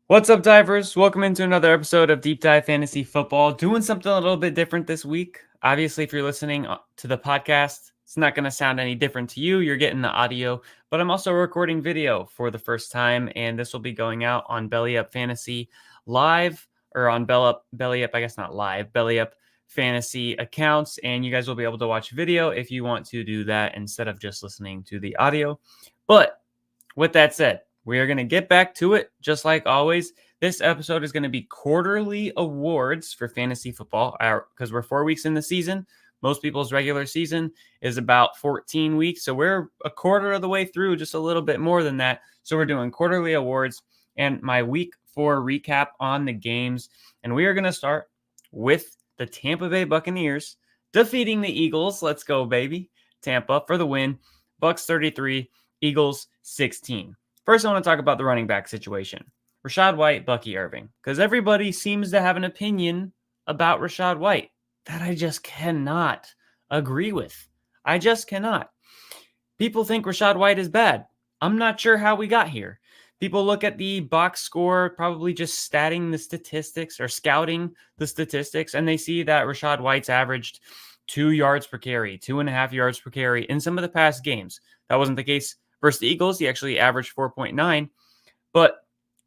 What's up, divers? Welcome into another episode of Deep Dive Fantasy Football. Doing something a little bit different this week. Obviously, if you're listening to the podcast, it's not going to sound any different to you. You're getting the audio, but I'm also recording video for the first time, and this will be going out on Belly Up Fantasy live, or on Belly Up, I guess not live, Belly Up Fantasy accounts, and you guys will be able to watch video if you want to do that instead of just listening to the audio. But with that said, we are going to get back to it just like always. This episode is going to be quarterly awards for fantasy football because we're 4 weeks in the season. Most people's regular season is about 14 weeks. So we're a quarter of the way through, just a little bit more than that. So we're doing quarterly awards and my week 4 recap on the games. And we are going to start with the Tampa Bay Buccaneers defeating the Eagles. Let's go, baby. Tampa for the win. Bucks 33. Eagles 16. First, I want to talk about the running back situation. Rachaad White, Bucky Irving. Because everybody seems to have an opinion about Rachaad White that I just cannot agree with. I just cannot. People think Rachaad White is bad. I'm not sure how we got here. People look at the box score, probably just statting the statistics or scouting the statistics, and they see that Rachaad White's averaged 2 yards per carry, 2.5 yards per carry in some of the past games. That wasn't the case versus the Eagles. He actually averaged 4.9. But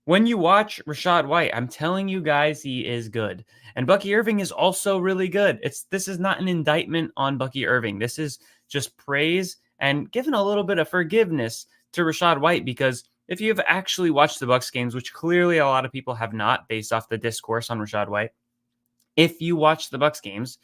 when you watch Rachaad White, I'm telling you guys, he is good. And Bucky Irving is also really good. This is not an indictment on Bucky Irving. This is just praise and giving a little bit of forgiveness to Rachaad White, because if you have actually watched the Bucs games, which clearly a lot of people have not based off the discourse on Rachaad White, if you watch the Bucs games,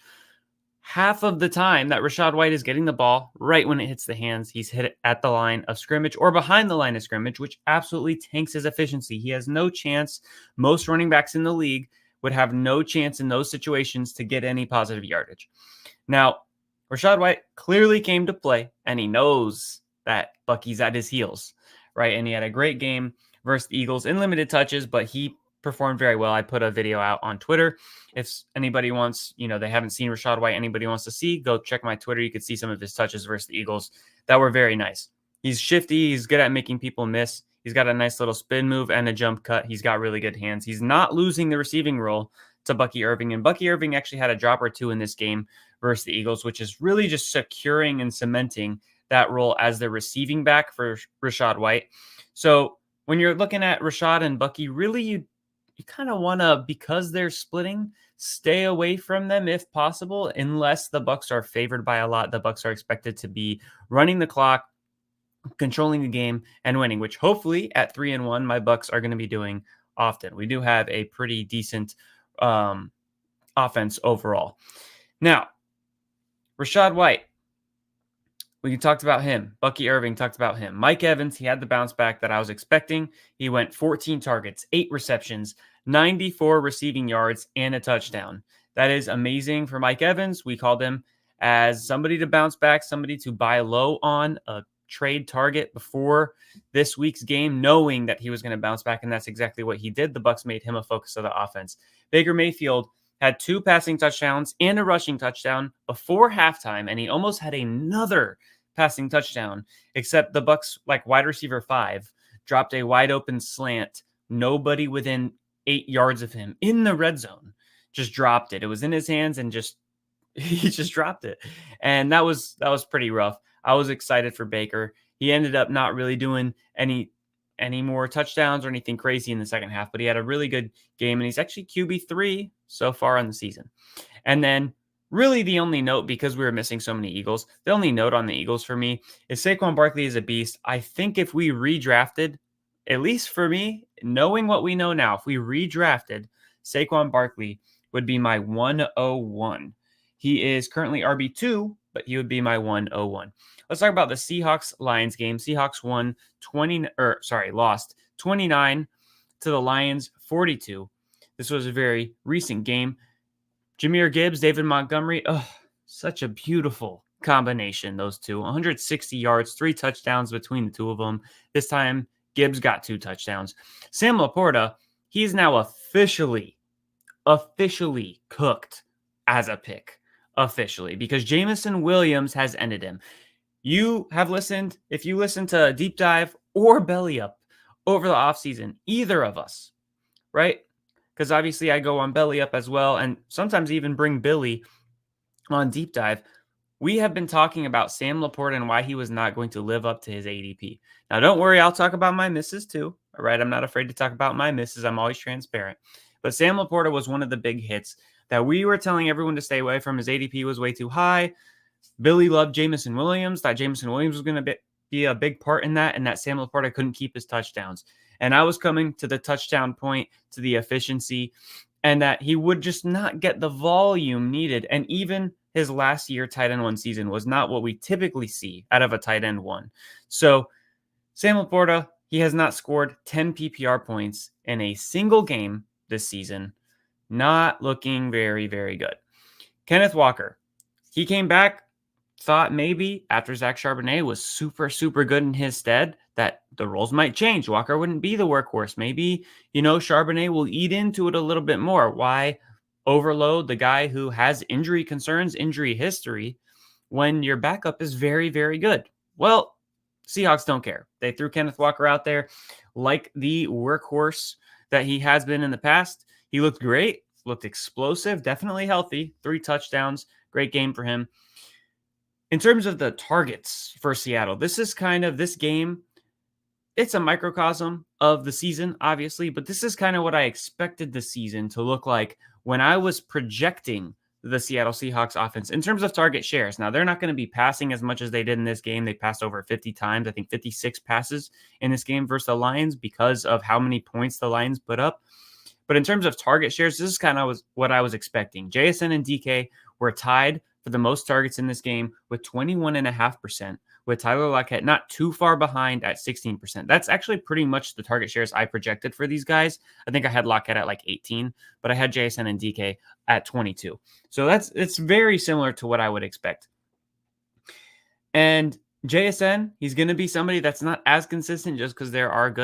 half of the time that Rachaad White is getting the ball right when it hits the hands, he's hit it at the line of scrimmage or behind the line of scrimmage, which absolutely tanks his efficiency. He has no chance. Most running backs in the league would have no chance in those situations to get any positive yardage. Now, Rachaad White clearly came to play, and he knows that Bucky's at his heels, right? And he had a great game versus the Eagles in limited touches, but he performed very well. I put a video out on Twitter. If anybody wants, they haven't seen Rachaad White, anybody wants to see, go check my Twitter. You could see some of his touches versus the Eagles that were very nice. He's shifty. He's good at making people miss. He's got a nice little spin move and a jump cut. He's got really good hands. He's not losing the receiving role to Bucky Irving. And Bucky Irving actually had a drop or two in this game versus the Eagles, which is really just securing and cementing that role as the receiving back for Rachaad White. So when you're looking at Rachaad and Bucky, really you kind of want to, because they're splitting, stay away from them if possible, unless the Bucs are favored by a lot. The Bucs are expected to be running the clock, controlling the game, and winning, which hopefully at 3-1, my Bucs are going to be doing often. We do have a pretty decent offense overall. Now, Rachaad White, we talked about him. Bucky Irving talked about him. Mike Evans, he had the bounce back that I was expecting. He went 14 targets, 8 receptions, 94 receiving yards, and a touchdown. That is amazing for Mike Evans. We called him as somebody to bounce back, somebody to buy low on, a trade target before this week's game, knowing that he was going to bounce back, and that's exactly what he did. The Bucs made him a focus of the offense. Baker Mayfield had 2 passing touchdowns and a rushing touchdown before halftime, and he almost had another passing touchdown, except the Bucs, like wide receiver 5, dropped a wide open slant. Nobody within 8 yards of him in the red zone just dropped it. It was in his hands and he just dropped it. And that was pretty rough. I was excited for Baker. He ended up not really doing any more touchdowns or anything crazy in the second half, but he had a really good game, and he's actually QB3 so far on the season. And then really the only note, because we were missing so many Eagles, the only note on the Eagles for me is Saquon Barkley is a beast. I think if we redrafted, at least for me, knowing what we know now, if we redrafted, Saquon Barkley would be my 101. He is currently RB2, but he would be my 101. Let's talk about the Seahawks-Lions game. Seahawks lost 29 to the Lions 42. This was a very recent game. Jahmyr Gibbs, David Montgomery, such a beautiful combination, those two. 160 yards, 3 touchdowns between the two of them. This time, Gibbs got 2 touchdowns. Sam Laporta, he's now officially cooked as a pick. Officially, because Jameson Williams has ended him. You have listened, if you listen to Deep Dive or Belly Up over the offseason, either of us, right? Because obviously I go on Belly Up as well, and sometimes even bring Billy on Deep Dive. We have been talking about Sam Laporta and why he was not going to live up to his ADP. Now, don't worry, I'll talk about my misses too. All right, I'm not afraid to talk about my misses. I'm always transparent. But Sam Laporta was one of the big hits that we were telling everyone to stay away from. His ADP was way too high. Billy loved Jameson Williams. Thought Jameson Williams was going to be a big part in that, and that Sam Laporta couldn't keep his touchdowns. And I was coming to the touchdown point, to the efficiency, and that he would just not get the volume needed. And even his last year tight end one season was not what we typically see out of a tight end one. So Sam Laporta, he has not scored 10 PPR points in a single game this season. Not looking very, very good. Kenneth Walker, he came back, thought maybe after Zach Charbonnet was super, super good in his stead that the roles might change. Walker wouldn't be the workhorse. Maybe, Charbonnet will eat into it a little bit more. Why overload the guy who has injury concerns, injury history, when your backup is very, very good? Well, Seahawks don't care. They threw Kenneth Walker out there like the workhorse that he has been in the past. He looked great, looked explosive, definitely healthy, 3 touchdowns, great game for him. In terms of the targets for Seattle, this game, it's a microcosm of the season, obviously, but this is kind of what I expected the season to look like when I was projecting the Seattle Seahawks offense in terms of target shares. Now, they're not going to be passing as much as they did in this game. They passed over 50 times, I think 56 passes in this game versus the Lions because of how many points the Lions put up. But in terms of target shares, this is kind of what I was expecting. JSN and DK were tied for the most targets in this game with 21.5%, with Tyler Lockett not too far behind at 16%. That's actually pretty much the target shares I projected for these guys. I think I had Lockett at like 18, but I had JSN and DK at 22. So it's very similar to what I would expect. And JSN, he's going to be somebody that's not as consistent just because there are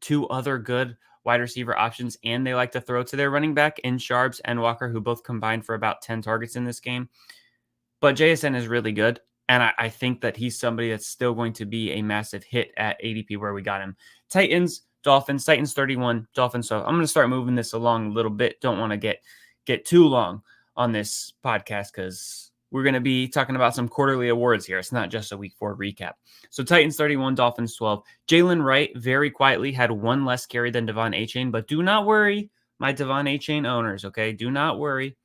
2 other good wide receiver options, and they like to throw to their running back in Sharps and Walker, who both combined for about 10 targets in this game. But JSN is really good, and I think that he's somebody that's still going to be a massive hit at ADP where we got him. Titans, Dolphins, Titans 31, Dolphins. So I'm going to start moving this along a little bit. Don't want to get too long on this podcast because we're going to be talking about some quarterly awards here. It's not just a week 4 recap. So Titans 31, Dolphins 12. Jalen Wright very quietly had 1 less carry than Devon Achane, but do not worry, my Devon Achane owners, okay? Do not worry.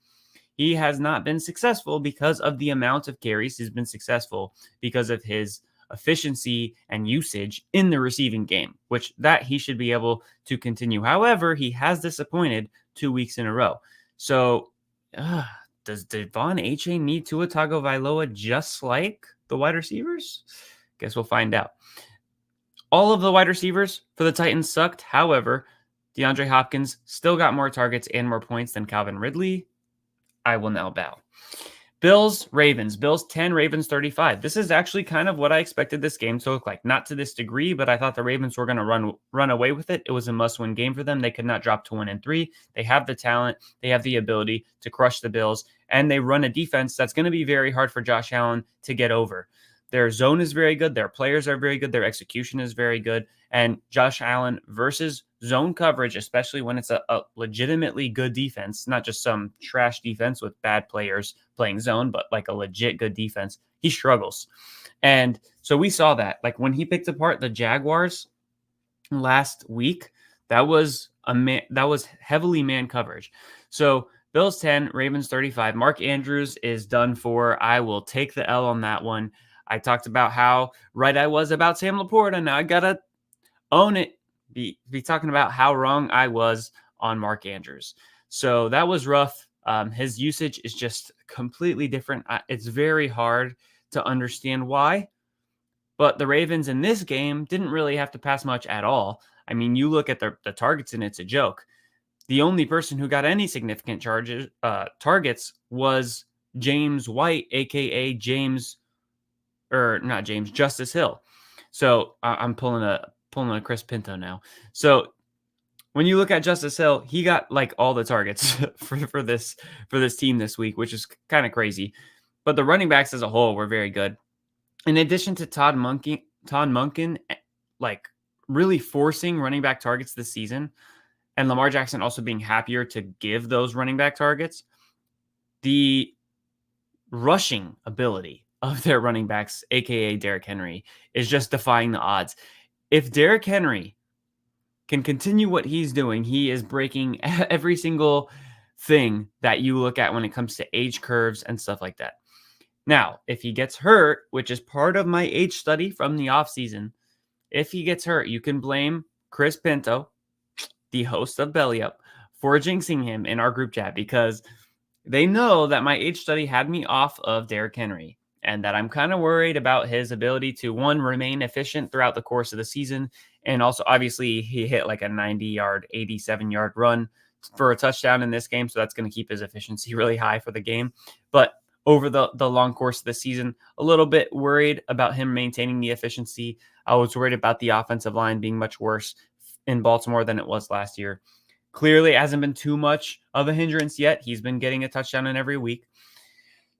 He has not been successful because of the amount of carries. He's been successful because of his efficiency and usage in the receiving game, which that he should be able to continue. However, he has disappointed 2 weeks in a row. So, does Devon Achane need Tua Tagovailoa just like the wide receivers? Guess we'll find out. All of the wide receivers for the Titans sucked. However, DeAndre Hopkins still got more targets and more points than Calvin Ridley. I will now bow. Bills, Ravens. Bills 10, Ravens 35. This is actually kind of what I expected this game to look like. Not to this degree, but I thought the Ravens were going to run away with it. It was a must-win game for them. They could not drop to 1-3. They have the talent. They have the ability to crush the Bills, and they run a defense that's going to be very hard for Josh Allen to get over. Their zone is very good. Their players are very good. Their execution is very good. And Josh Allen versus zone coverage, especially when it's a legitimately good defense, not just some trash defense with bad players playing zone, but like a legit good defense, he struggles. And so we saw that. Like when he picked apart the Jaguars last week, that was heavily man coverage. So Bills 10, Ravens 35. Mark Andrews is done for. I will take the L on that one. I talked about how right I was about Sam Laporta. Now I got to own it, be talking about how wrong I was on Mark Andrews. So that was rough. His usage is just completely different. It's very hard to understand why. But the Ravens in this game didn't really have to pass much at all. I mean, you look at the targets and it's a joke. The only person who got any significant targets was James White, a.k.a. Justice Hill. So I'm pulling a Chris Pinto now. So when you look at Justice Hill, he got like all the targets for this team this week, which is kind of crazy. But the running backs as a whole were very good. In addition to Todd Monken like really forcing running back targets this season, and Lamar Jackson also being happier to give those running back targets, the rushing ability of their running backs, aka Derrick Henry, is just defying the odds. If Derrick Henry can continue what he's doing, he is breaking every single thing that you look at when it comes to age curves and stuff like that. Now, if he gets hurt, which is part of my age study from the offseason, if he gets hurt, you can blame Chris Pinto, the host of Belly Up, for jinxing him in our group chat, because they know that my age study had me off of Derrick Henry and that I'm kind of worried about his ability to, one, remain efficient throughout the course of the season. And also, obviously, he hit like a 90-yard, 87-yard run for a touchdown in this game. So that's going to keep his efficiency really high for the game. But over the long course of the season, a little bit worried about him maintaining the efficiency. I was worried about the offensive line being much worse in Baltimore than it was last year. Clearly, it hasn't been too much of a hindrance yet. He's been getting a touchdown in every week.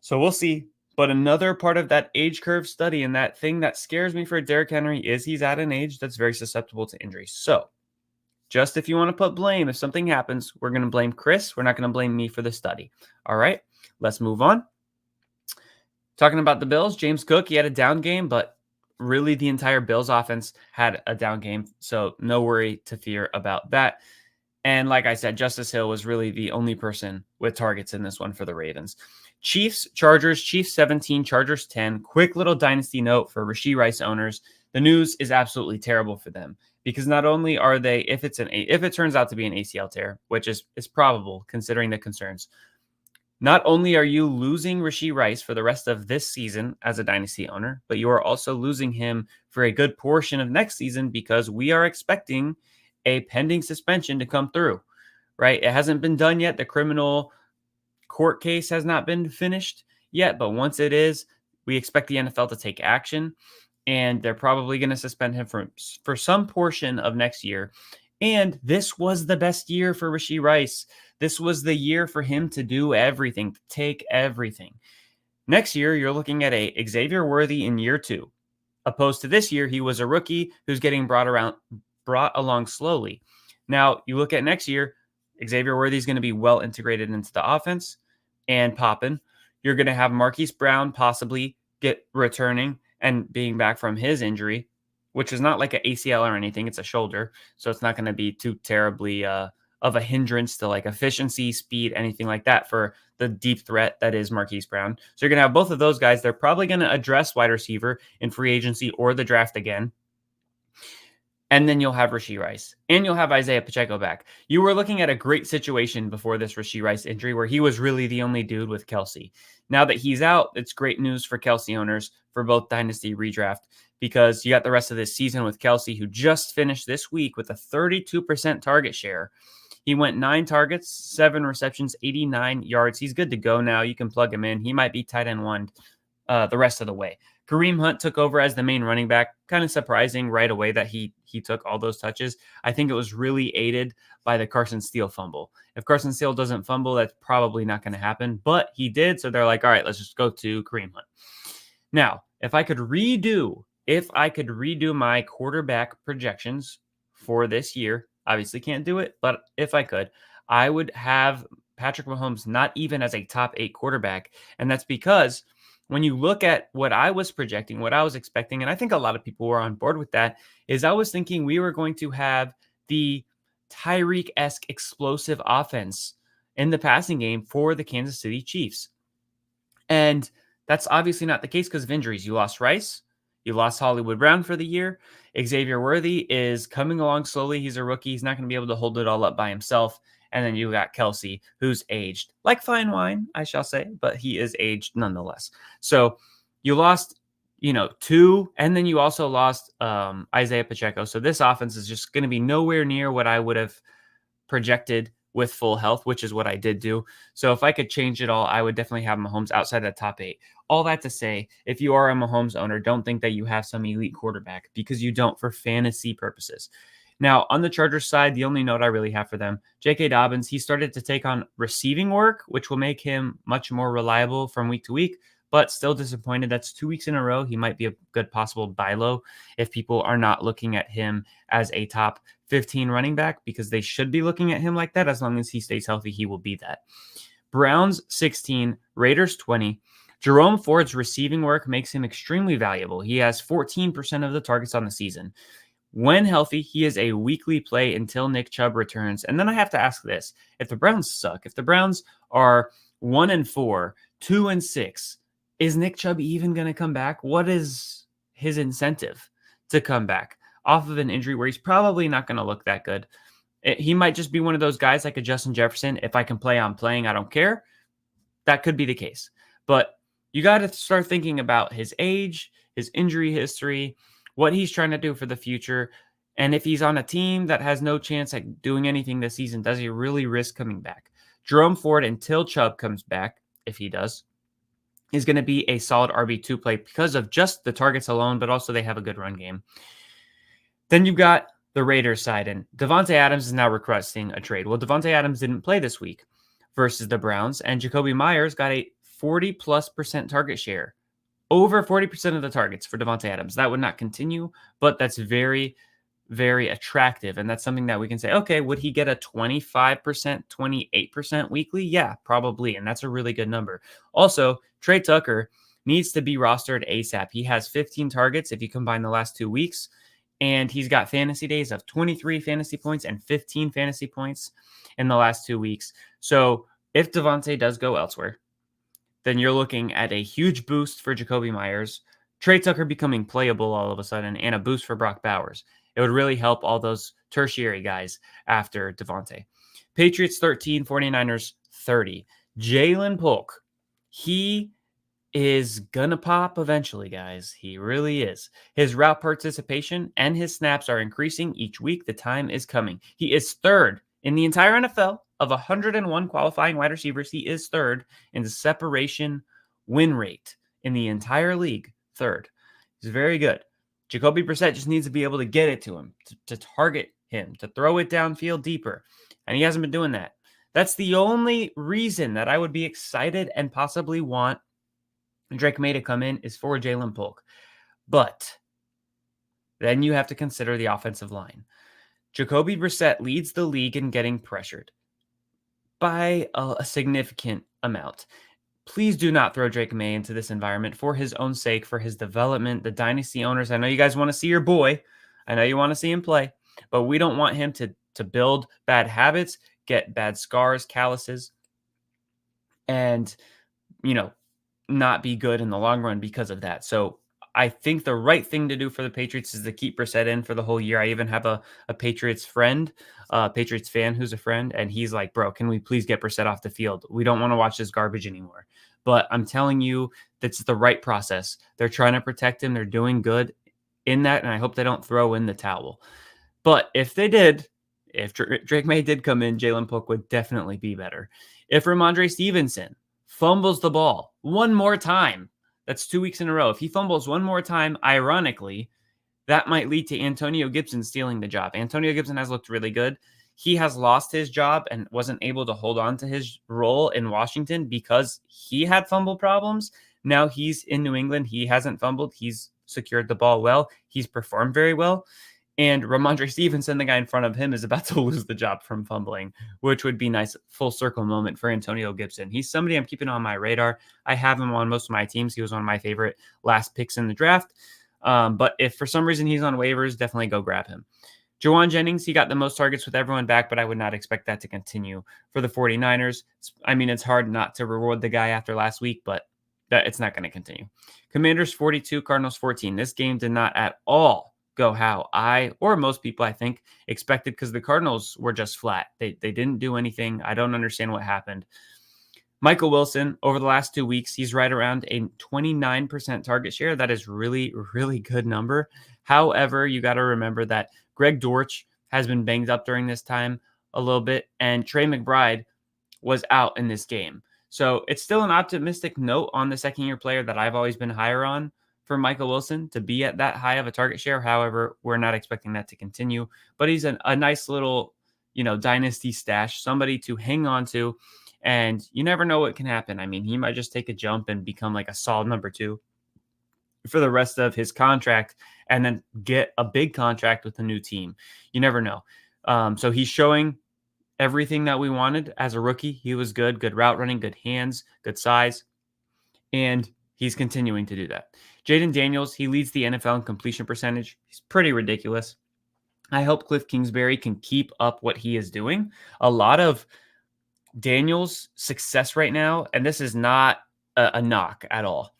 So we'll see. But another part of that age curve study and that thing that scares me for Derrick Henry is he's at an age that's very susceptible to injury. So just if you want to put blame, if something happens, we're going to blame Chris. We're not going to blame me for the study. All right, let's move on. Talking about the Bills, James Cook, he had a down game, but really the entire Bills offense had a down game. So no worry to fear about that. And like I said, Justice Hill was really the only person with targets in this one for the Ravens. Chiefs, Chargers, Chiefs 17, Chargers 10. Quick little dynasty note for Rashee Rice owners. The news is absolutely terrible for them because not only are they, if it turns out to be an ACL tear, which is probable considering the concerns, not only are you losing Rashee Rice for the rest of this season as a dynasty owner, but you are also losing him for a good portion of next season because we are expecting a pending suspension to come through, right? It hasn't been done yet. The criminal court case has not been finished yet, but once it is, we expect the NFL to take action, and they're probably going to suspend him for some portion of next year. And this was the best year for Rashee Rice. This was the year for him to do everything, to take everything. Next year, you're looking at a Xavier Worthy in year 2, opposed to this year, he was a rookie who's getting brought along slowly. Now, you look at next year, Xavier Worthy is going to be well integrated into the offense and popping. You're going to have Marquise Brown possibly get returning and being back from his injury, which is not like an ACL or anything. It's a shoulder. So it's not going to be too terribly of a hindrance to like efficiency, speed, anything like that for the deep threat that is Marquise Brown. So you're going to have both of those guys. They're probably going to address wide receiver in free agency or the draft again. And then you'll have Rashee Rice. And you'll have Isaiah Pacheco back. You were looking at a great situation before this Rashee Rice injury where he was really the only dude with Kelce. Now that he's out, it's great news for Kelce owners for both Dynasty Redraft because you got the rest of this season with Kelce, who just finished this week with a 32% target share. He went 9 targets, 7 receptions, 89 yards. He's good to go now. You can plug him in. He might be tight end 1 the rest of the way. Kareem Hunt took over as the main running back. Kind of surprising right away that he took all those touches. I think it was really aided by the Carson Steele fumble. If Carson Steele doesn't fumble, that's probably not going to happen. But he did, so they're like, all right, let's just go to Kareem Hunt. Now, if I could redo my quarterback projections for this year, obviously can't do it, but if I could, I would have Patrick Mahomes not even as a top 8 quarterback. And that's because when you look at what I was projecting, what I was expecting, and I think a lot of people were on board with that, is I was thinking we were going to have the Tyreek-esque explosive offense in the passing game for the Kansas City Chiefs. And that's obviously not the case because of injuries. You lost Rice. You lost Hollywood Brown for the year. Xavier Worthy is coming along slowly. He's a rookie. He's not going to be able to hold it all up by himself. And then you got Kelce, who's aged like fine wine, I shall say, but he is aged nonetheless. So you lost, 2, and then you also lost Isaiah Pacheco. So this offense is just going to be nowhere near what I would have projected with full health, which is what I did do. So if I could change it all, I would definitely have Mahomes outside the top 8. All that to say, if you are a Mahomes owner, don't think that you have some elite quarterback because you don't for fantasy purposes. Now, on the Chargers side, the only note I really have for them, J.K. Dobbins, he started to take on receiving work, which will make him much more reliable from week to week. but still disappointed. That's 2 weeks in a row. He might be a good possible buy low if people are not looking at him as a top 15 running back, because they should be looking at him like that. As long as he stays healthy, he will be that. Browns 16, Raiders 20. Jerome Ford's receiving work makes him extremely valuable. He has 14% of the targets on the season. When healthy, he is a weekly play until Nick Chubb returns. And then I have to ask this. If the Browns suck, if the Browns are 1-4, 2-6, is Nick Chubb even going to come back? What is his incentive to come back off of an injury where he's probably not going to look that good? He might just be one of those guys like a Justin Jefferson. If I can play, I'm playing. I don't care. That could be the case. But you got to start thinking about his age, his injury history, what he's trying to do for the future. And if he's on a team that has no chance at doing anything this season, does he really risk coming back? Jerome Ford, until Chubb comes back, if he does, is going to be a solid RB2 play because of just the targets alone, but also they have a good run game. Then you've got the Raiders side, and Davante Adams is now requesting a trade. Well, Davante Adams didn't play this week versus the Browns, and Jakobi Meyers got a 40+% target share. Over 40% of the targets for Davante Adams. That would not continue, but that's very, very attractive. And that's something that we can say, okay, would he get a 25%, 28% weekly? Yeah, probably. And that's a really good number. Also, Trey Tucker needs to be rostered ASAP. He has 15 targets if you combine the last 2 weeks. And he's got fantasy days of 23 fantasy points and 15 fantasy points in the last 2 weeks. So if Davante does go elsewhere, then you're looking at a huge boost for Jakobi Meyers, Trey Tucker becoming playable all of a sudden, and a boost for Brock Bowers. It would really help all those tertiary guys after Davante. Patriots 13, 49ers 30. Jalen Polk, he is gonna pop eventually, guys. He really is. His route participation and his snaps are increasing each week. The time is coming. He is third in the entire NFL. Of 101 qualifying wide receivers, he is third in the separation win rate in the entire league. Third. He's very good. Jacoby Brissett just needs to be able to get it to him, to target him, to throw it downfield deeper. And he hasn't been doing that. That's the only reason that I would be excited and possibly want Drake May to come in is for Jalen Polk. But then you have to consider the offensive line. Jacoby Brissett leads the league in getting pressured by a significant amount. Please do not throw Drake May into this environment for his own sake, for his development. The dynasty owners, I know you guys want to see your boy. I know you want to see him play, but we don't want him to build bad habits, get bad scars, calluses, and, not be good in the long run because of that. So I think the right thing to do for the Patriots is to keep Brissett in for the whole year. I even have a Patriots friend, Patriots fan who's a friend, and he's like, bro, can we please get Brissett off the field? We don't want to watch this garbage anymore. But I'm telling you, that's the right process. They're trying to protect him. They're doing good in that, and I hope they don't throw in the towel. But if they did, if Drake May did come in, Jalen Polk would definitely be better. If Ramondre Stevenson fumbles the ball one more time, that's 2 weeks in a row. If he fumbles one more time, ironically, that might lead to Antonio Gibson stealing the job. Antonio Gibson has looked really good. He has lost his job and wasn't able to hold on to his role in Washington because he had fumble problems. Now he's in New England. He hasn't fumbled. He's secured the ball well. He's performed very well. And Ramondre Stevenson, the guy in front of him, is about to lose the job from fumbling, which would be a nice full circle moment for Antonio Gibson. He's somebody I'm keeping on my radar. I have him on most of my teams. He was one of my favorite last picks in the draft. But if for some reason he's on waivers, definitely go grab him. Jauan Jennings, he got the most targets with everyone back, but I would not expect that to continue for the 49ers. I mean, it's hard not to reward the guy after last week, but it's not going to continue. Commanders 42, Cardinals 14. This game did not at all go how I, or most people, I think, expected, because the Cardinals were just flat. They didn't do anything. I don't understand what happened. Michael Wilson, over the last 2 weeks, he's right around a 29% target share. That is really, really good number. However, you got to remember that Greg Dortch has been banged up during this time a little bit, and Trey McBride was out in this game. So it's still an optimistic note on the second-year player that I've always been higher on for Michael Wilson to be at that high of a target share. However, we're not expecting that to continue. But he's a nice little, dynasty stash, somebody to hang on to. And you never know what can happen. I mean, he might just take a jump and become like a solid number two for the rest of his contract and then get a big contract with a new team. You never know. So he's showing everything that we wanted as a rookie. He was good route running, good hands, good size, and he's continuing to do that. Jaden Daniels, he leads the NFL in completion percentage. He's pretty ridiculous. I hope Cliff Kingsbury can keep up what he is doing. A lot of Daniels' success right now, and this is not a knock at all.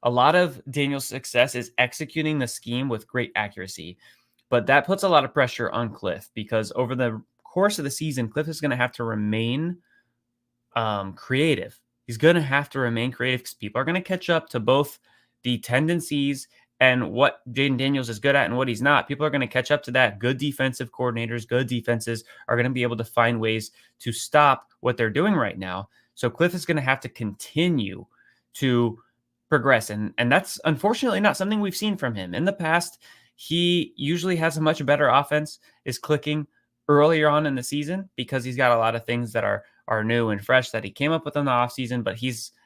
A lot of Daniels' success is executing the scheme with great accuracy, but that puts a lot of pressure on Cliff because over the course of the season, Cliff is going to have to remain creative. He's going to have to remain creative because people are going to catch up to both the tendencies and what Jaden Daniels is good at and what he's not. People are going to catch up to that. Good defensive coordinators, good defenses are going to be able to find ways to stop what they're doing right now. So Cliff is going to have to continue to progress. And that's unfortunately not something we've seen from him. In the past, he usually has a much better offense, is clicking earlier on in the season because he's got a lot of things that are new and fresh that he came up with in the offseason,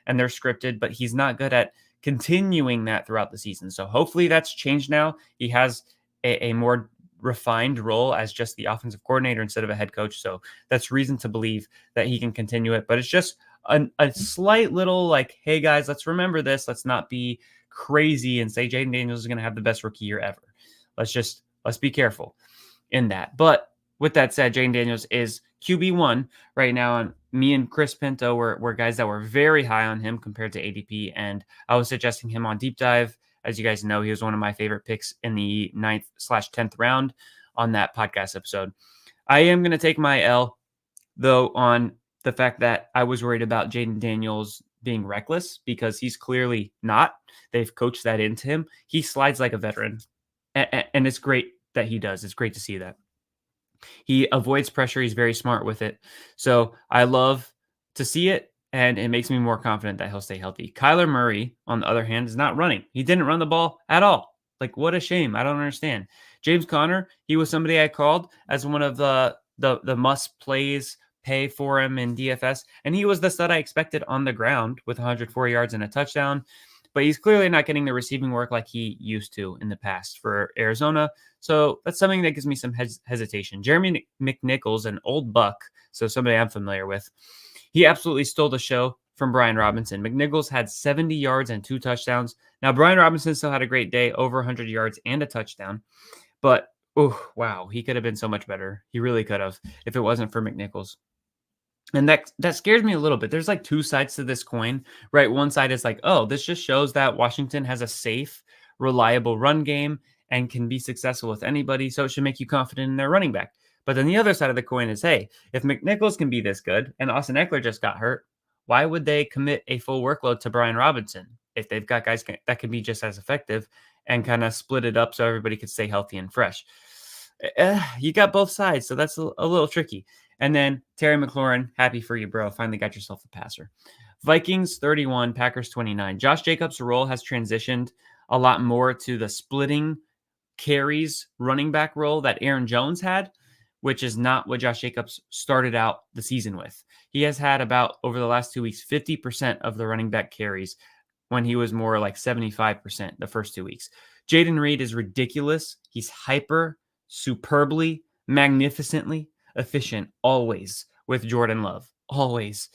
and they're scripted, but he's not good at continuing that throughout the season. So hopefully that's changed now. He has a more refined role as just the offensive coordinator instead of a head coach. So that's reason to believe that he can continue it. But it's just a slight little like, hey guys, let's remember this. Let's not be crazy and say Jaden Daniels is going to have the best rookie year ever. Let's be careful in that. But with that said, Jaden Daniels is QB1 right now. And me and Chris Pinto were guys that were very high on him compared to ADP. And I was suggesting him on Deep Dive. As you guys know, he was one of my favorite picks in the 9th/10th round on that podcast episode. I am going to take my L, though, on the fact that I was worried about Jaden Daniels being reckless because he's clearly not. They've coached that into him. He slides like a veteran, and it's great that he does. It's great to see that. He avoids pressure. He's very smart with it. So I love to see it, and it makes me more confident that he'll stay healthy. Kyler Murray, on the other hand, is not running. He didn't run the ball at all. Like, what a shame. I don't understand. James Conner, he was somebody I called as one of the must plays, pay for him in DFS, and he was the stud I expected on the ground with 104 yards and a touchdown. But he's clearly not getting the receiving work like he used to in the past for Arizona. So that's something that gives me some hesitation. Jeremy McNichols, an old buck, so somebody I'm familiar with, he absolutely stole the show from Brian Robinson. McNichols had 70 yards and 2 touchdowns. Now, Brian Robinson still had a great day, over 100 yards and a touchdown. But, oh, wow, he could have been so much better. He really could have if it wasn't for McNichols. And that scares me a little bit. There's like two sides to this coin, right? One side is like, oh, this just shows that Washington has a safe, reliable run game and can be successful with anybody. So it should make you confident in their running back. But then the other side of the coin is, hey, if McNichols can be this good and Austin Eckler just got hurt, why would they commit a full workload to Brian Robinson if they've got guys that can be just as effective and kind of split it up so everybody could stay healthy and fresh? You got both sides, so that's a little tricky. And then Terry McLaurin, happy for you, bro. Finally got yourself a passer. Vikings 31, Packers 29. Josh Jacobs' role has transitioned a lot more to the splitting carries running back role that Aaron Jones had, which is not what Josh Jacobs started out the season with. He has had about, over the last 2 weeks, 50% of the running back carries when he was more like 75% the first 2 weeks. Jaden Reed is ridiculous. He's hyper, superbly, magnificently efficient always with Jordan Love, always.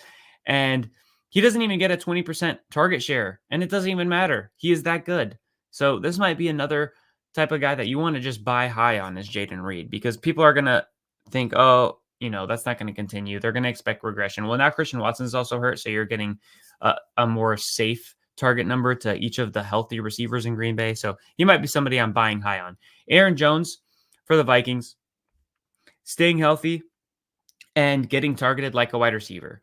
And he doesn't even get a 20% target share, and it doesn't even matter. He is that good. So this might be another type of guy that you want to just buy high on is Jaden Reed, because people are going to think, oh, that's not going to continue. They're going to expect regression. Well, now Christian Watson is also hurt, so you're getting a more safe target number to each of the healthy receivers in Green Bay. So he might be somebody I'm buying high on. Aaron Jones for the Vikings, staying healthy and getting targeted like a wide receiver.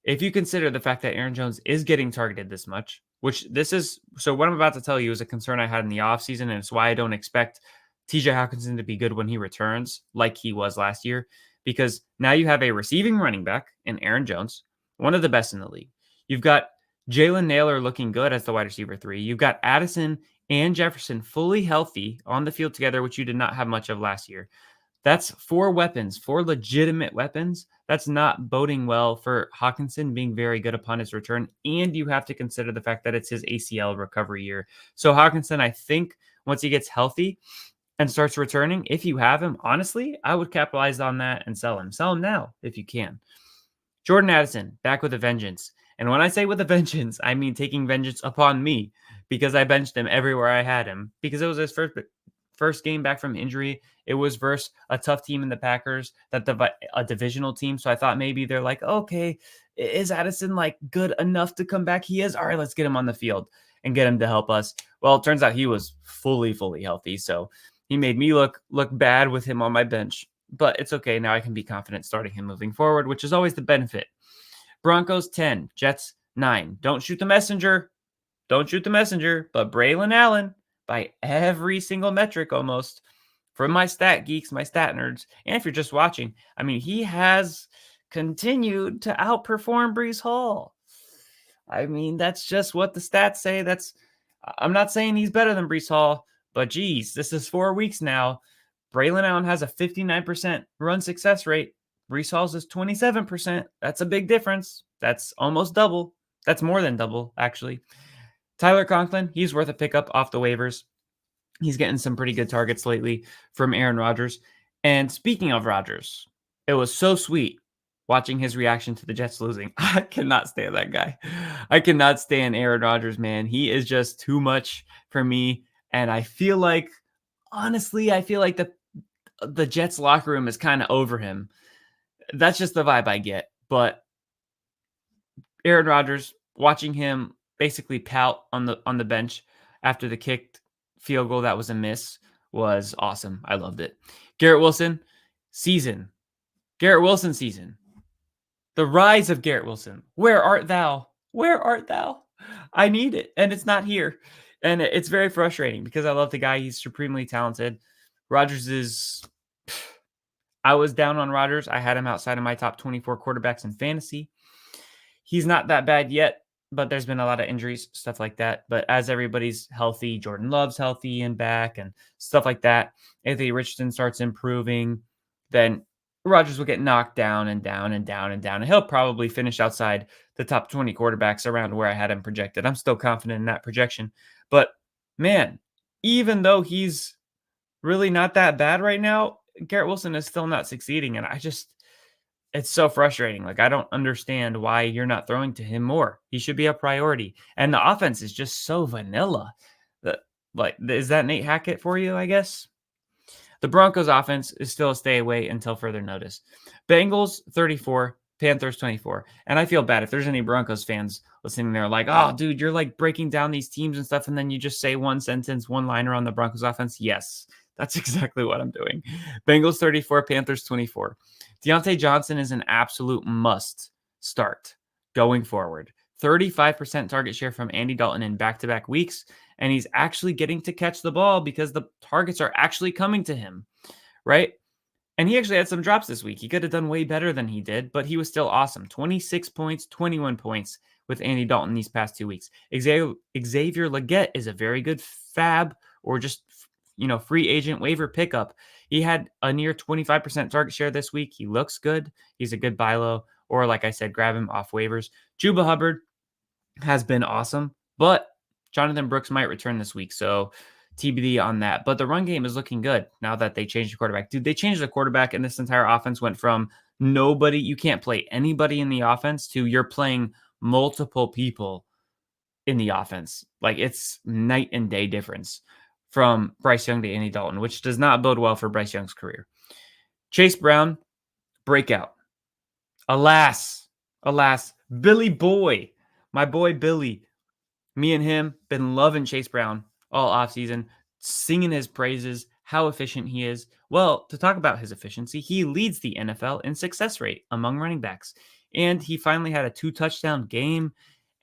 If you consider the fact that Aaron Jones is getting targeted this much, which this is, so what I'm about to tell you is a concern I had in the offseason, and it's why I don't expect TJ Hockenson to be good when he returns like he was last year, because now you have a receiving running back in Aaron Jones, one of the best in the league. You've got Jalen Nailor looking good as the wide receiver 3. You've got Addison and Jefferson fully healthy on the field together, which you did not have much of last year. That's 4 weapons, 4 legitimate weapons. That's not boding well for Hawkinson being very good upon his return, and you have to consider the fact that it's his ACL recovery year. So Hawkinson, I think once he gets healthy and starts returning, if you have him, honestly, I would capitalize on that and sell him. Sell him now if you can. Jordan Addison, back with a vengeance. And when I say with a vengeance, I mean taking vengeance upon me because I benched him everywhere I had him because it was his first game back from injury. It was versus a tough team in the Packers, a divisional team. So I thought maybe they're like, okay, is Addison like good enough to come back? He is. All right, let's get him on the field and get him to help us. Well, it turns out he was fully healthy. So he made me look bad with him on my bench. But it's okay. Now I can be confident starting him moving forward, which is always the benefit. Broncos 10, Jets 9. Don't shoot the messenger. Don't shoot the messenger. But Braylon Allen, by every single metric almost, from my stat geeks, my stat nerds, and if you're just watching, I mean, he has continued to outperform Breece Hall. I mean, that's just what the stats say. I'm not saying he's better than Breece Hall, but geez, this is 4 weeks now. Braylon Allen has a 59% run success rate. Breece Hall's is 27%. That's a big difference. That's almost double. That's more than double, actually. Tyler Conklin, he's worth a pickup off the waivers. He's getting some pretty good targets lately from Aaron Rodgers. And speaking of Rodgers, it was so sweet watching his reaction to the Jets losing. I cannot stand that guy. I cannot stand Aaron Rodgers, man. He is just too much for me. And I feel like, honestly, the Jets locker room is kind of over him. That's just the vibe I get. But Aaron Rodgers, watching him basically pout on the bench after the kicked field goal that was a miss was awesome. I loved it. Garrett Wilson season. The rise of Garrett Wilson. Where art thou? Where art thou? I need it, and it's not here. And it's very frustrating because I love the guy. He's supremely talented. I was down on Rodgers. I had him outside of my top 24 quarterbacks in fantasy. He's not that bad yet, but there's been a lot of injuries, stuff like that. But as everybody's healthy, Jordan Love's healthy and back and stuff like that, Anthony Richardson starts improving, then Rodgers will get knocked down and down and down and down. And he'll probably finish outside the top 20 quarterbacks around where I had him projected. I'm still confident in that projection. But man, even though he's really not that bad right now, Garrett Wilson is still not succeeding. And it's so frustrating. Like, I don't understand why you're not throwing to him more. He should be a priority. And the offense is just so vanilla. Is that Nate Hackett for you, I guess? The Broncos offense is still a stay away until further notice. Bengals 34, Panthers 24. And I feel bad if there's any Broncos fans listening there like, oh, dude, you're like breaking down these teams and stuff. And then you just say one sentence, one liner on the Broncos offense. Yes, that's exactly what I'm doing. Bengals 34, Panthers 24. Deontay Johnson is an absolute must start going forward. 35% target share from Andy Dalton in back-to-back weeks, and he's actually getting to catch the ball because the targets are actually coming to him, right? And he actually had some drops this week. He could have done way better than he did, but he was still awesome. 26 points, 21 points with Andy Dalton these past 2 weeks. Xavier Legette is a very good fab or just free agent waiver pickup. He had a near 25% target share this week. He looks good. He's a good buy low, or like I said, grab him off waivers. Chuba Hubbard has been awesome, but Jonathan Brooks might return this week, so TBD on that. But the run game is looking good now that they changed the quarterback. Dude, they changed the quarterback, and this entire offense went from nobody, you can't play anybody in the offense, to you're playing multiple people in the offense. Like, it's night and day difference from Bryce Young to Andy Dalton, which does not bode well for Bryce Young's career. Chase Brown, breakout. Alas, Billy Boy, my boy Billy, me and him been loving Chase Brown all offseason, singing his praises, how efficient he is. Well, to talk about his efficiency, he leads the NFL in success rate among running backs. And he finally had a 2-touchdown game.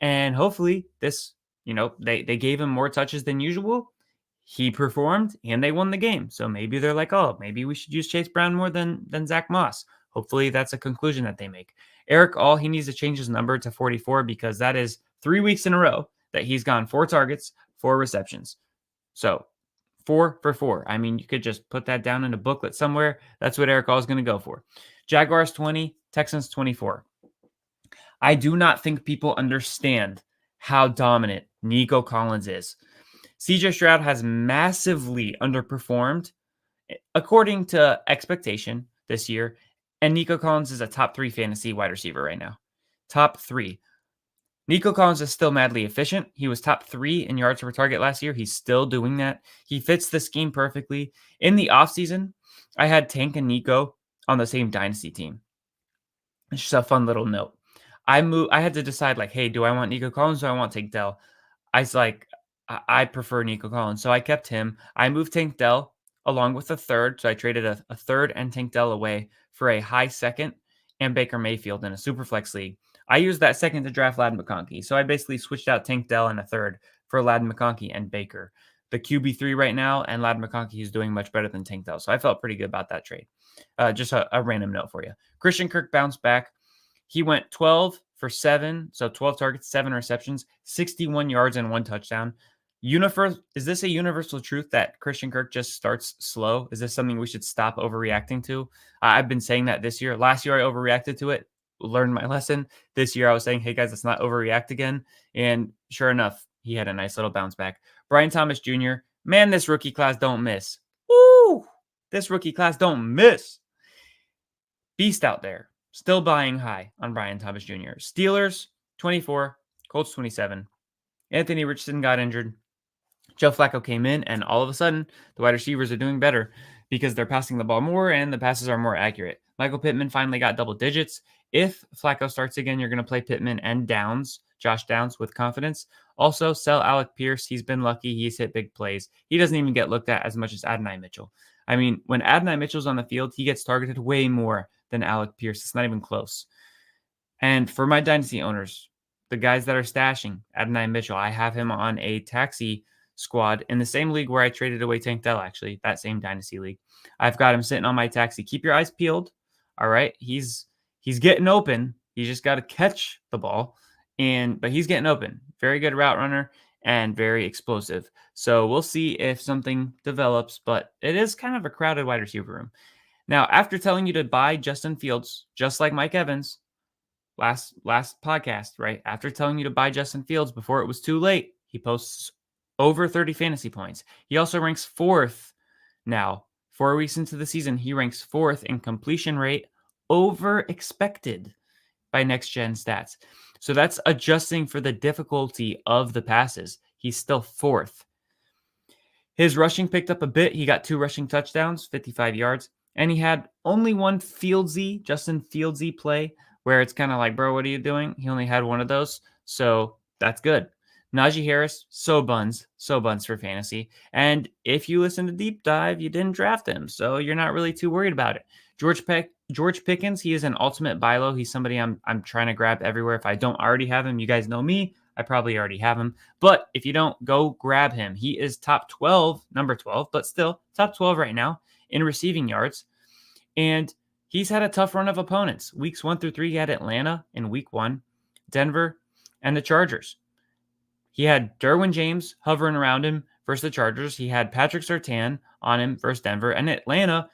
And hopefully this, they gave him more touches than usual. He performed and they won the game. So maybe they're like, oh, maybe we should use Chase Brown more than Zach Moss. Hopefully that's a conclusion that they make. Eric All, he needs to change his number to 44 because that is 3 weeks in a row that he's gone 4 targets, 4 receptions. So 4 for 4. I mean, you could just put that down in a booklet somewhere. That's what Eric All is going to go for. Jaguars 20, Texans 24. I do not think people understand how dominant Nico Collins is. CJ Stroud has massively underperformed according to expectation this year, and Nico Collins is a top 3 fantasy wide receiver right now. Top 3. Nico Collins is still madly efficient. He was top 3 in yards per target last year. He's still doing that. He fits the scheme perfectly. In the offseason, I had Tank and Nico on the same dynasty team. It's just a fun little note. I had to decide, like, hey, do I want Nico Collins or do I want Tank Dell? I was like, I prefer Nico Collins. So I kept him. I moved Tank Dell along with a third. So I traded a third and Tank Dell away for a high second and Baker Mayfield in a super flex league. I used that second to draft Ladd McConkey. So I basically switched out Tank Dell and a third for Ladd McConkey and Baker. The QB3 right now, and Ladd McConkey is doing much better than Tank Dell. So I felt pretty good about that trade. Just a random note for you. Christian Kirk bounced back. He went 12 for 7, so 12 targets, 7 receptions, 61 yards, and 1 touchdown. Is this a universal truth that Christian Kirk just starts slow? Is this something we should stop overreacting to? I've been saying that this year. Last year, I overreacted to it, learned my lesson. This year, I was saying, hey, guys, let's not overreact again. And sure enough, he had a nice little bounce back. Brian Thomas Jr., man, this rookie class don't miss. Woo! This rookie class don't miss. Beast out there. Still buying high on Brian Thomas Jr. Steelers, 24. Colts, 27. Anthony Richardson got injured. Joe Flacco came in, and all of a sudden, the wide receivers are doing better because they're passing the ball more and the passes are more accurate. Michael Pittman finally got double digits. If Flacco starts again, you're going to play Pittman and Josh Downs, with confidence. Also, sell Alec Pierce. He's been lucky. He's hit big plays. He doesn't even get looked at as much as Adonai Mitchell. I mean, when Adonai Mitchell's on the field, he gets targeted way more than Alec Pierce. It's not even close. And for my dynasty owners, the guys that are stashing Adonai Mitchell, I have him on a taxi squad in the same league where I traded away Tank Dell, actually, that same dynasty league. I've got him sitting on my taxi. Keep your eyes peeled. All right. He's getting open. You just got to catch the ball. But he's getting open. Very good route runner and very explosive. So we'll see if something develops, but it is kind of a crowded wide receiver room. Now, after telling you to buy Justin Fields, just like Mike Evans, last podcast, right? After telling you to buy Justin Fields before it was too late, he posts over 30 fantasy points. He also ranks 4th now. 4 weeks into the season, he ranks 4th in completion rate over expected by Next Gen Stats. So that's adjusting for the difficulty of the passes. He's still 4th. His rushing picked up a bit. He got 2 rushing touchdowns, 55 yards. And he had only one Justin Fieldsy play where it's kind of like, bro, what are you doing? He only had one of those. So that's good. Najee Harris, so buns for fantasy. And if you listen to Deep Dive, you didn't draft him. So you're not really too worried about it. George Pickens, he is an ultimate buy low. He's somebody I'm trying to grab everywhere. If I don't already have him, you guys know me. I probably already have him. But if you don't, go grab him. He is top 12, number 12, but still top 12 right now in receiving yards. And he's had a tough run of opponents. Weeks 1 through 3, he had Atlanta in week 1, Denver, and the Chargers. He had Derwin James hovering around him versus the Chargers. He had Patrick Surtain on him versus Denver. And Atlanta,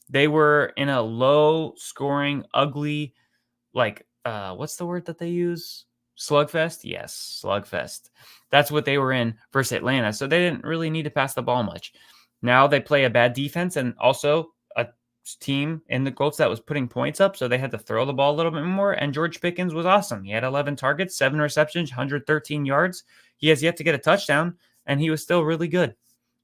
they were in a low-scoring, ugly, what's the word that they use? Slugfest? Yes, slugfest. That's what they were in versus Atlanta. So they didn't really need to pass the ball much. Now they play a bad defense and also a team in the Colts that was putting points up, so they had to throw the ball a little bit more, and George Pickens was awesome. He had 11 targets, 7 receptions, 113 yards. He has yet to get a touchdown, and he was still really good.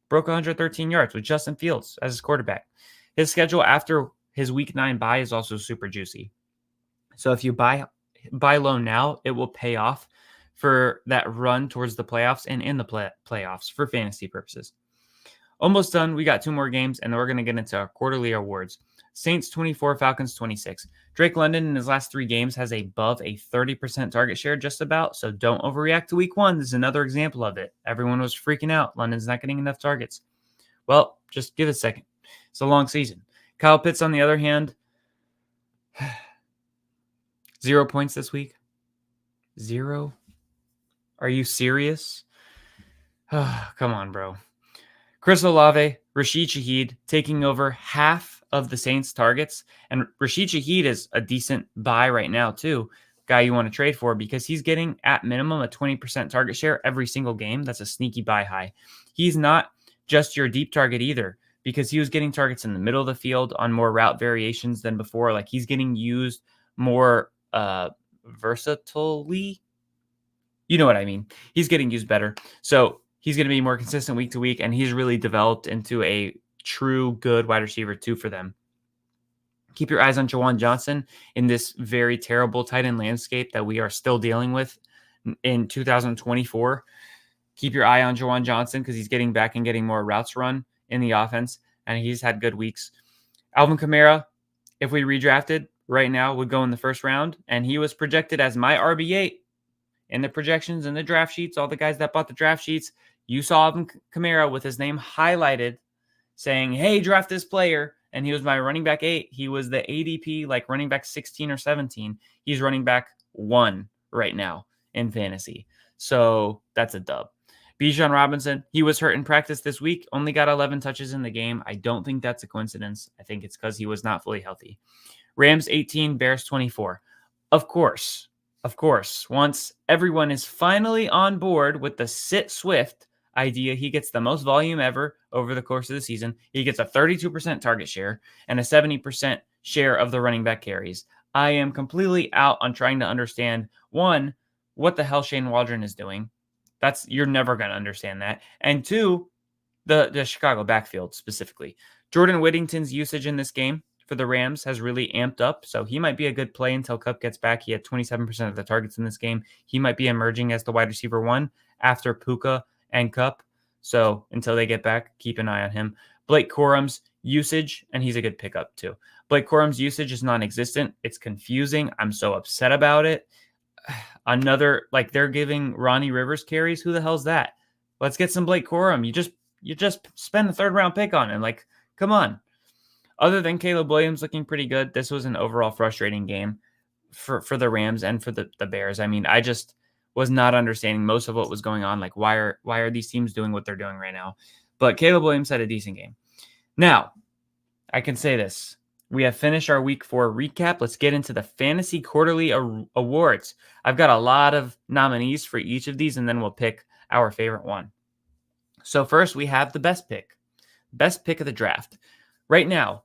Broke 113 yards with Justin Fields as his quarterback. His schedule after his week 9 bye is also super juicy. So if you buy low now, it will pay off for that run towards the playoffs and in the playoffs for fantasy purposes. Almost done. We got 2 more games, and then we're going to get into our quarterly awards. Saints 24, Falcons 26. Drake London in his last 3 games has above a 30% target share just about, so don't overreact to week 1. This is another example of it. Everyone was freaking out. London's not getting enough targets. Well, just give it a second. It's a long season. Kyle Pitts, on the other hand, 0 points this week. 0? Are you serious? Come on, bro. Chris Olave, Rashid Shaheed taking over half of the Saints' targets. And Rashid Shaheed is a decent buy right now, too. Guy you want to trade for because he's getting at minimum a 20% target share every single game. That's a sneaky buy high. He's not just your deep target either because he was getting targets in the middle of the field on more route variations than before. Like he's getting used more versatilely. You know what I mean? He's getting used better. So he's going to be more consistent week to week, and he's really developed into a true good wide receiver too for them. Keep your eyes on Juwan Johnson in this very terrible tight end landscape that we are still dealing with in 2024. Keep your eye on Juwan Johnson because he's getting back and getting more routes run in the offense, and he's had good weeks. Alvin Kamara, if we redrafted right now, would go in the first round, and he was projected as my RB8 in the projections and the draft sheets. All the guys that bought the draft sheets, you saw Alvin Kamara with his name highlighted saying, hey, draft this player. And he was my running back 8. He was the ADP, like running back 16 or 17. He's running back 1 right now in fantasy. So that's a dub. Bijan Robinson, he was hurt in practice this week, only got 11 touches in the game. I don't think that's a coincidence. I think it's because he was not fully healthy. Rams 18, Bears 24. Of course, once everyone is finally on board with the sit Swift idea, he gets the most volume ever over the course of the season. He gets a 32% target share and a 70% share of the running back carries. I am completely out on trying to understand, one, what the hell Shane Waldron is doing. You're never going to understand that. And two, the Chicago backfield specifically. Jordan Whittington's usage in this game for the Rams has really amped up, so he might be a good play until Kupp gets back. He had 27% of the targets in this game. He might be emerging as the wide receiver 1 after Puka and Kupp. So until they get back, keep an eye on him. Blake Corum's usage, and he's a good pickup too. Blake Corum's usage is non-existent. It's confusing. I'm so upset about it. Another, like they're giving Ronnie Rivers carries. Who the hell's that? Let's get some Blake Corum. You just spend a 3rd round pick on him. Like, come on. Other than Caleb Williams looking pretty good, this was an overall frustrating game for the Rams and for the Bears. I mean, I just was not understanding most of what was going on. Like, why are these teams doing what they're doing right now? But Caleb Williams had a decent game. Now, I can say this. We have finished our week 4 recap. Let's get into the Fantasy Quarterly Awards. I've got a lot of nominees for each of these, and then we'll pick our favorite one. So first, we have the best pick of the draft. Right now,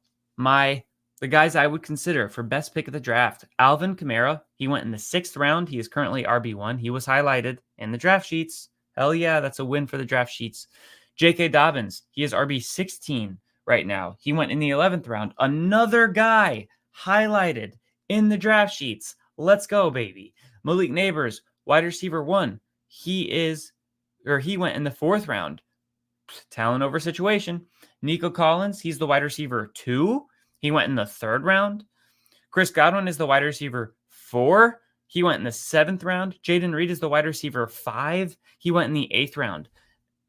the guys I would consider for best pick of the draft, Alvin Kamara, he went in the 6th round. He is currently RB1. He was highlighted in the draft sheets. Hell yeah, that's a win for the draft sheets. J.K. Dobbins, he is RB16 right now. He went in the 11th round. Another guy highlighted in the draft sheets. Let's go, baby. Malik Neighbors, wide receiver 1. He went in the 4th round. Talent over situation. Nico Collins, he's the wide receiver 2. He went in the 3rd round. Chris Godwin is the wide receiver 4. He went in the 7th round. Jaden Reed is the wide receiver 5. He went in the 8th round.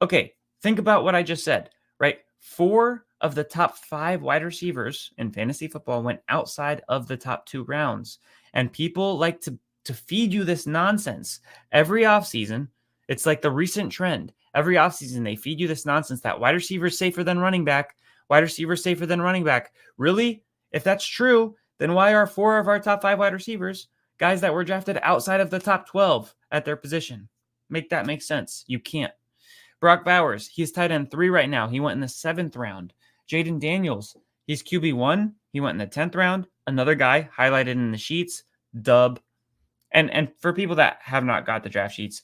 Okay, think about what I just said, right? 4 of the top 5 wide receivers in fantasy football went outside of the top 2 rounds. And people like to feed you this nonsense. Every offseason, it's like the recent trend. Every offseason, they feed you this nonsense that wide receiver is safer than running back. Wide receiver is safer than running back. Really? If that's true, then why are 4 of our top 5 wide receivers guys that were drafted outside of the top 12 at their position? Make that make sense. You can't. Brock Bowers, he's tight end 3 right now. He went in the 7th round. Jaden Daniels, he's QB1. He went in the 10th round. Another guy highlighted in the sheets. Dub. And for people that have not got the draft sheets,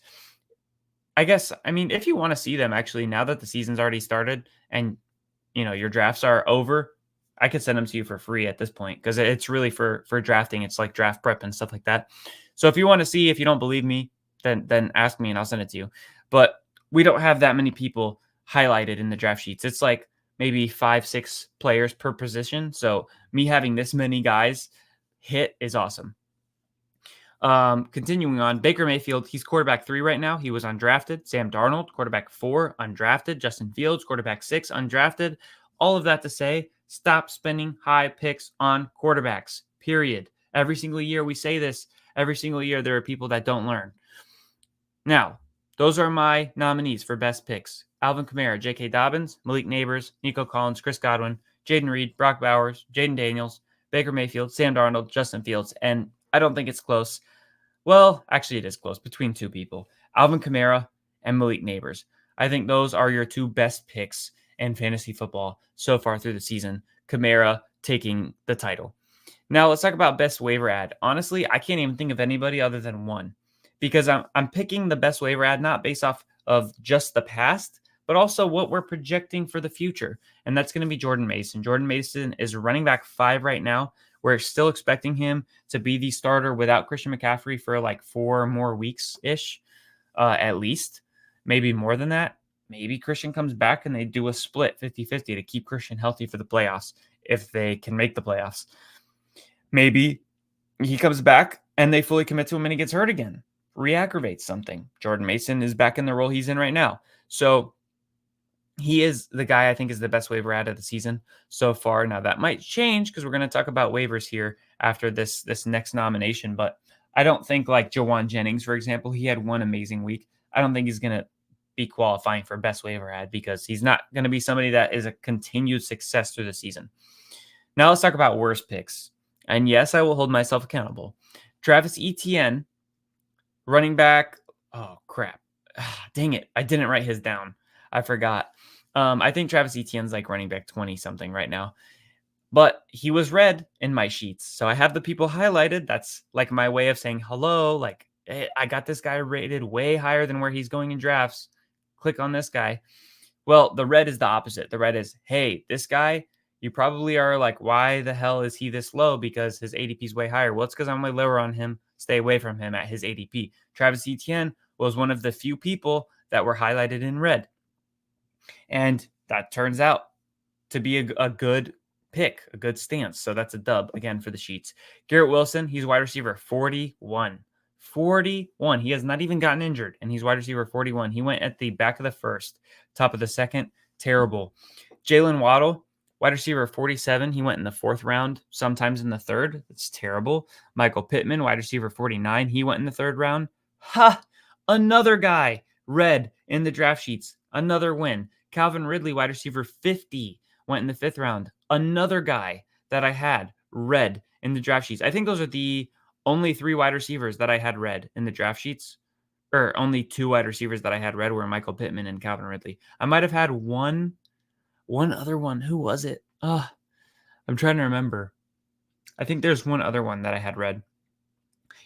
I mean, if you want to see them actually, now that the season's already started and, your drafts are over, I could send them to you for free at this point because it's really for drafting. It's like draft prep and stuff like that. So if you want to see, if you don't believe me, then ask me and I'll send it to you. But we don't have that many people highlighted in the draft sheets. It's like maybe 5-6 players per position. So me having this many guys hit is awesome. Continuing on, Baker Mayfield, he's quarterback 3 right now. He was undrafted. Sam Darnold, quarterback 4, undrafted. Justin Fields, quarterback 6, undrafted. All of that to say, stop spending high picks on quarterbacks, period. Every single year we say this. Every single year there are people that don't learn. Now, those are my nominees for best picks. Alvin Kamara, J.K. Dobbins, Malik Neighbors, Nico Collins, Chris Godwin, Jaden Reed, Brock Bowers, Jaden Daniels, Baker Mayfield, Sam Darnold, Justin Fields, and I don't think it's close. Well, actually it is close between two people, Alvin Kamara and Malik Neighbors. I think those are your two best picks in fantasy football so far through the season. Kamara taking the title. Now let's talk about best waiver ad. Honestly, I can't even think of anybody other than one because I'm picking the best waiver ad not based off of just the past, but also what we're projecting for the future. And that's going to be Jordan Mason. Jordan Mason is running back 5 right now. We're still expecting him to be the starter without Christian McCaffrey for like 4 more weeks-ish, at least. Maybe more than that. Maybe Christian comes back and they do a split 50-50 to keep Christian healthy for the playoffs if they can make the playoffs. Maybe he comes back and they fully commit to him and he gets hurt again. Re-aggravates something. Jordan Mason is back in the role he's in right now. So he is the guy I think is the best waiver ad of the season so far. Now that might change because we're going to talk about waivers here after this next nomination. But I don't think like Jawan Jennings, for example, he had one amazing week. I don't think he's going to be qualifying for best waiver ad because he's not going to be somebody that is a continued success through the season. Now let's talk about worst picks. And yes, I will hold myself accountable. Travis Etienne, running back. Oh, crap. Dang it. I didn't write his down. I forgot. I think Travis Etienne's like running back 20-something right now. But he was red in my sheets. So I have the people highlighted. That's like my way of saying hello. Like, hey, I got this guy rated way higher than where he's going in drafts. Click on this guy. Well, the red is the opposite. The red is, hey, this guy, you probably are like, why the hell is he this low? Because his ADP is way higher. Well, it's because I'm way lower on him. Stay away from him at his ADP. Travis Etienne was one of the few people that were highlighted in red. And that turns out to be a good pick, a good stance. So that's a dub again for the sheets. Garrett Wilson, he's wide receiver 41. 41. He has not even gotten injured, and he's wide receiver 41. He went at the back of the first, top of the second. Terrible. Jalen Waddle, wide receiver 47. He went in the 4th round, sometimes in the 3rd. That's terrible. Michael Pittman, wide receiver 49. He went in the 3rd round. Ha! Another guy, red in the draft sheets. Another win. Calvin Ridley, wide receiver 50, went in the 5th round. Another guy that I had red in the draft sheets. I think those are the only 3 wide receivers that I had red in the draft sheets. Or only 2 wide receivers that I had red were Michael Pittman and Calvin Ridley. I might have had one other one. Who was it? I'm trying to remember. I think there's one other one that I had red.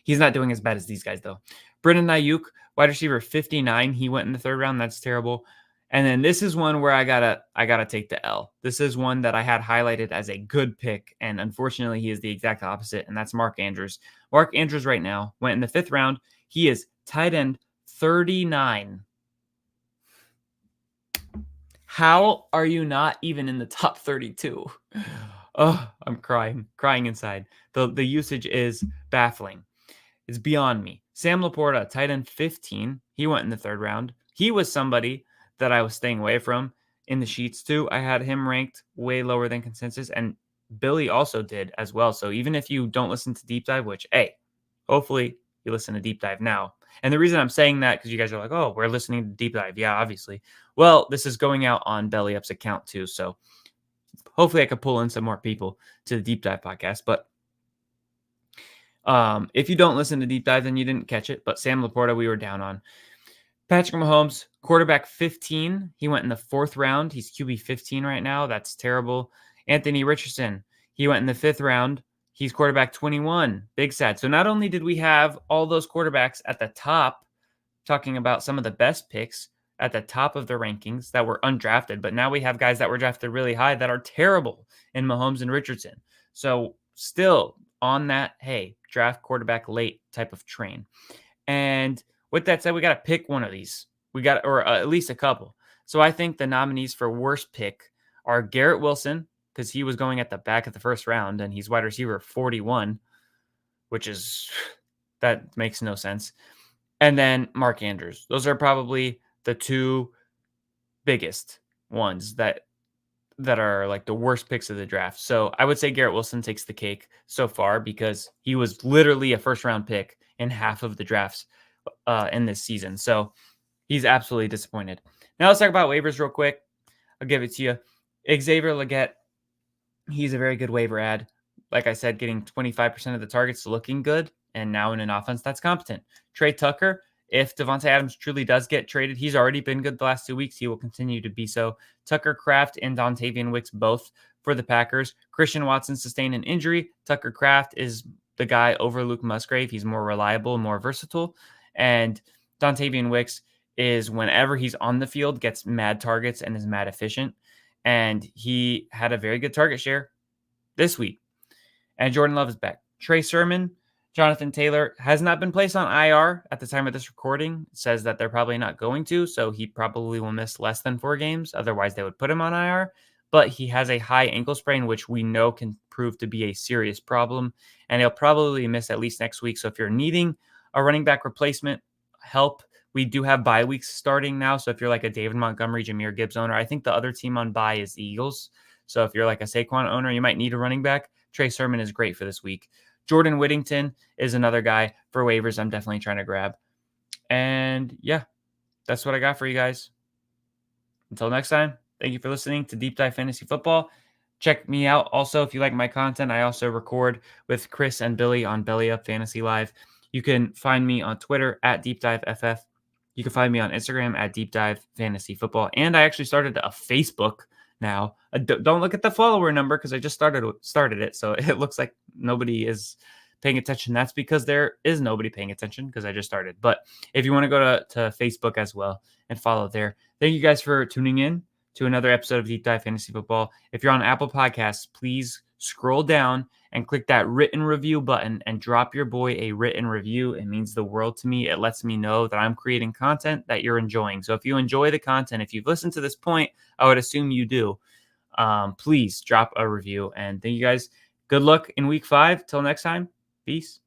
He's not doing as bad as these guys, though. Brandon Ayuk, wide receiver 59. He went in the 3rd round. That's terrible. And then this is one where I gotta take the L. This is one that I had highlighted as a good pick, and unfortunately, he is the exact opposite, and that's Mark Andrews. Mark Andrews right now went in the 5th round. He is tight end 39. How are you not even in the top 32? Oh, I'm crying inside. The usage is baffling. It's beyond me. Sam Laporta, tight end 15. He went in the 3rd round. He was somebody that I was staying away from in the sheets too. I had him ranked way lower than consensus, and Billy also did as well. So even if you don't listen to Deep Dive, which, hey, hopefully you listen to Deep Dive now. And the reason I'm saying that, because you guys are like, oh, we're listening to Deep Dive. Yeah, obviously. Well, this is going out on Belly Up's account too. So hopefully I could pull in some more people to the Deep Dive podcast. But if you don't listen to Deep Dive, then you didn't catch it. But Sam Laporta, we were down on. Patrick Mahomes, quarterback 15. He went in the 4th round. He's QB 15 right now. That's terrible. Anthony Richardson, he went in the 5th round. He's quarterback 21. Big sad. So not only did we have all those quarterbacks at the top, talking about some of the best picks at the top of the rankings that were undrafted, but now we have guys that were drafted really high that are terrible in Mahomes and Richardson. So still on that, hey, draft quarterback late type of train. And with that said, we got to pick one of these. Or at least a couple. So I think the nominees for worst pick are Garrett Wilson, because he was going at the back of the 1st round, and he's wide receiver 41, that makes no sense. And then Mark Andrews. Those are probably the 2 biggest ones that are like the worst picks of the draft. So I would say Garrett Wilson takes the cake so far because he was literally a 1st round pick in half of the drafts in this season. So He's absolutely disappointed. Now let's talk about waivers real quick. I'll give it to you. Xavier Legette, he's a very good waiver ad. Like I said, getting 25% of the targets, looking good, and now in an offense that's competent. Trey Tucker, if Devontae Adams truly does get traded, he's already been good the last 2 weeks. He will continue to be so. Tucker Kraft and Dontavian Wicks both for the Packers. Christian Watson sustained an injury. Tucker Kraft is the guy over Luke Musgrave. He's more reliable, more versatile. And Dontavian Wicks is, whenever he's on the field, gets mad targets and is mad efficient. And he had a very good target share this week. And Jordan Love is back. Trey Sermon, Jonathan Taylor has not been placed on IR at the time of this recording. It says that they're probably not going to, so he probably will miss less than 4 games. Otherwise, they would put him on IR. But he has a high ankle sprain, which we know can prove to be a serious problem. And he'll probably miss at least next week. So if you're needing a running back replacement help, we do have bye weeks starting now. So if you're like a David Montgomery, Jahmyr Gibbs owner, I think the other team on bye is the Eagles. So if you're like a Saquon owner, you might need a running back. Trey Sermon is great for this week. Jordan Whittington is another guy for waivers I'm definitely trying to grab. And yeah, that's what I got for you guys. Until next time, thank you for listening to Deep Dive Fantasy Football. Check me out also if you like my content. I also record with Chris and Billy on Belly Up Fantasy Live. You can find me on Twitter at DeepDiveFF. You can find me on Instagram at Deep Dive Fantasy Football. And I actually started a Facebook now. Don't look at the follower number because I just started it. So it looks like nobody is paying attention. That's because there is nobody paying attention because I just started. But if you want to go to Facebook as well and follow there. Thank you guys for tuning in to another episode of Deep Dive Fantasy Football. If you're on Apple Podcasts, please scroll down and click that written review button and drop your boy a written review. It means the world to me. It lets me know that I'm creating content that you're enjoying. So if you enjoy the content, if you've listened to this point, I would assume you do. Please drop a review. And thank you guys. Good luck in week 5. Till next time. Peace.